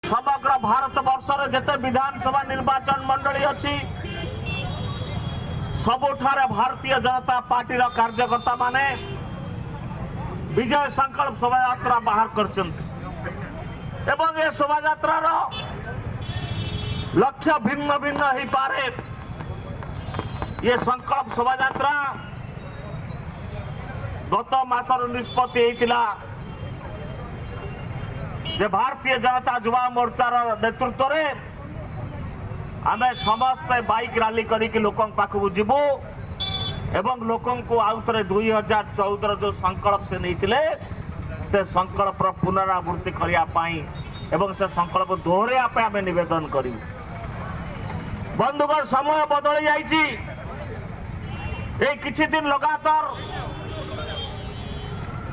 समग्र भारत वर्षर जिते विधानसभा निर्वाचन मंडली अच्छी सबुठारे भारतीय जनता पार्टी कार्यकर्ता माने विजय संकल्प शोभा यात्रा बाहर कर शोभा यात्रार लक्ष्य भिन्न भिन्न हो पारे। ये संकल्प शोभा यात्रा गत मासर निष्पत्ति होता जे भारतीय जनता युवा मोर्चार नेतृत्व में आम समस्त बाइक रैली करके लोक पाखक जीवु एवं लोकों को आउ थे 2014 जो संकल्प से नहीं से संकल्प पुनरावृत्ति करने एवं से संकल्प दोहराया आम निवेदन करूँ। बंधुगण समय बदली जाइए किछि दिन लगातार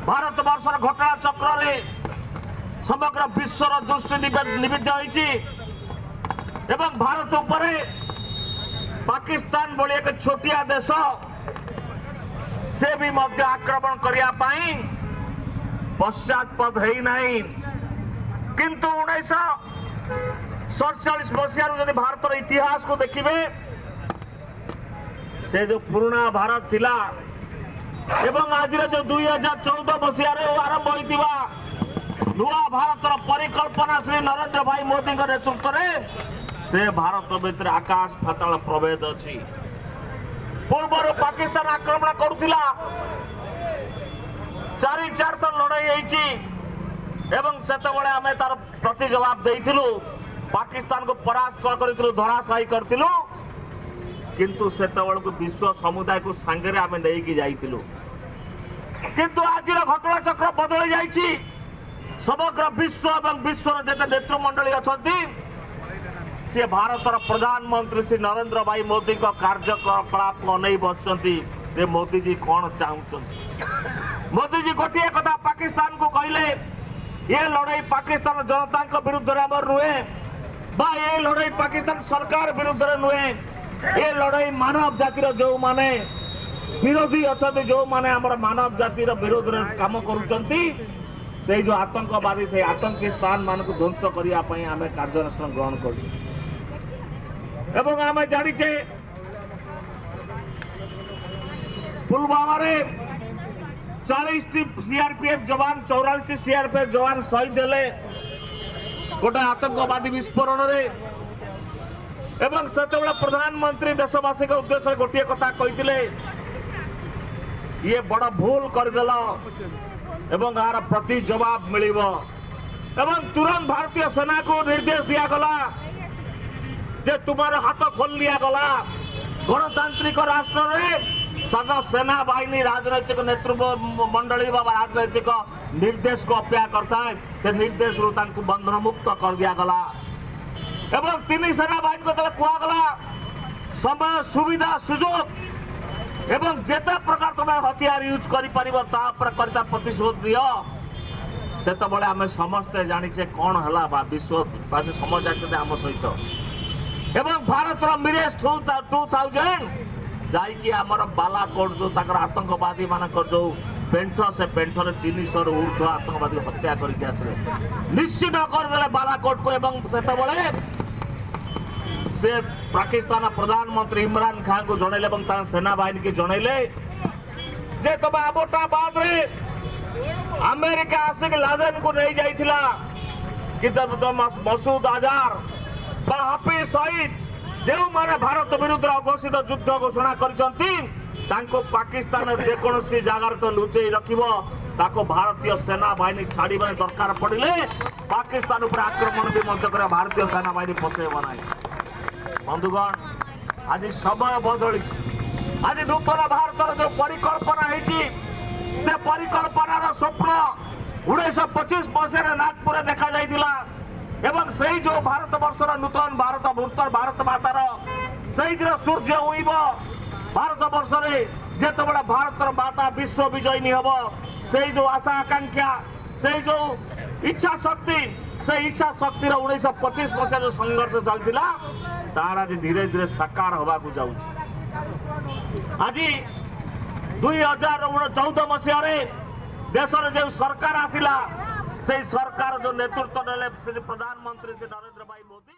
भारत वर्षर घटना चक्र रे समग्र विश्वर दृष्टि निबिद्ध होइछि एवं भारत उपरे पाकिस्तान भली एक छोटिया देश से भी मध्य आक्रमण करिया पाई पश्चातपद है नहीं। किंतु 1947 मसीह यदि भारत इतिहास को देखिए से जो पुराना भारत थिला एवं आज जो 2014 मसीह आरंभ होइतिबा नुआ भारत परिकल्पना श्री नरेंद्र भाई मोदी नेतृत्व में से भारत भीतर आकाश पाताल प्रभेद अच्छी। पूर्व पाकिस्तान आक्रमण करुला 4 थर लड़ाई एवं सेतबेले आमे तार प्रति जवाब देइथिलु पाकिस्तान को परास्त करिथिलु धराशायी करथिलु किंतु सेतबेले को विश्व समुदाय को संगे आमे नेकी जाइथिलु। किंतु आज घटना चक्र बदली जाइछि समग्र विश्व एवं विश्वर जते नेतृमंडली अछंती से भारतर प्रधानमंत्री श्री नरेंद्र भाई मोदी का कार्यकलाप अनै बसचंती जे मोदी जी कौन चाहते। मोदी जी गोटे कथा पाकिस्तान को कहले ये लड़ाई पाकिस्तान जनता विरुद्ध नुहे बा ये लड़ाई पाकिस्तान सरकार विरुद्ध नुहे ये लड़ाई मानव जातिर जो माने विरोधी अच्छा जो माने हमर मानव जातिर विरोध काम करुचंती से जो आतंकवादी से आतंकी स्थान मान को ध्वंस करने आम कार्यानुष्ठान ग्रहण कर जाचे पुलवामा रे 40 सीआरपीएफ जवान 84 सीआरपीएफ जवान शहीद हेले गोटे आतंकवादी विस्फोरण रे एवं सेतबेले प्रधानमंत्री देशवासी के उद्देश्य गोटे कथा कहिथिले ये बड़ भूल करदेल एवं यार प्रति जवाब मिलिबो एवं तुरंत भारतीय सेना को निर्देश दिया गला जे तुम्हारे हाथ खोल दिया गला। गणतांत्रिक राष्ट्र रे सदा सेना बाहिनी राजनैतिक नेतृत्व मंडली बा राजनैतिक निर्देश को अपेक्षा करता है से निर्देश रू तांको बंधन मुक्त कर दिया गला एवं तीन सेना बाहिनी को तले कुआ गला समय सुविधा सुजोग एवं जेते प्रकार तुम हथियार यूज करि परिबो ता पर करता प्रतिशोध दियो से तो बळे आमे समस्त जानिचे कोन हला बा विश्ववासी समझ जाते आम सहित एवं भारतर मिरेज 2000 जाइकी आमर बालाकोट जो ताकर आतंकवादी मानकर जो पेंठ से पेंठ रे 300 रु ऊर्ध्व आतंकवादी हत्या करके आसले निश्चित करदेले बालाकोट को एवं सेतबेले से पाकिस्तान प्रधानमंत्री इमरान खान को जनइले एवं सेना बाहिनी के जनइले जे तबे अबोटाबाद रे अमेरिका आसिक लादेन को नहीं जाइथिला कि तो मसूद अजहर बा हाफिज सईद जो माने भारत विरुद्ध अघोषित युद्ध घोषणा करचंती तांको पाकिस्तान जेकोसी जगार तो लुचेई रखिबो ताको भारतीय सेना बाहिनी छाड़ी दरकार पड़िले पाकिस्तान उपर आक्रमण भी मध्य करे भारतीय सेना बाहिनी पछेब नाही। बंधुगण आज समय बदली आज नूतन भारतर जो परिकल्पना है से परिकल्पनार स्वप्न 1925 मसीह नागपुर देखा जाइतिला एवं सही जो भारत वर्षर नूतन भारत भूतर भारत मातार सही दिन सूर्य उइब भारत वर्ष में जेतबेला भारतर माता विश्व विजयी हम से जो आशा आकांक्षा से जो इच्छा शक्ति से इच्छा शक्ति 1925 मसीहा जो संघर्ष चलता तार आज धीरे धीरे साकार होगा जाऊ। आज 2014 मसीह देश जो सरकार आसिला से सरकार जो नेतृत्व नेले प्रधानमंत्री से नरेंद्र भाई मोदी।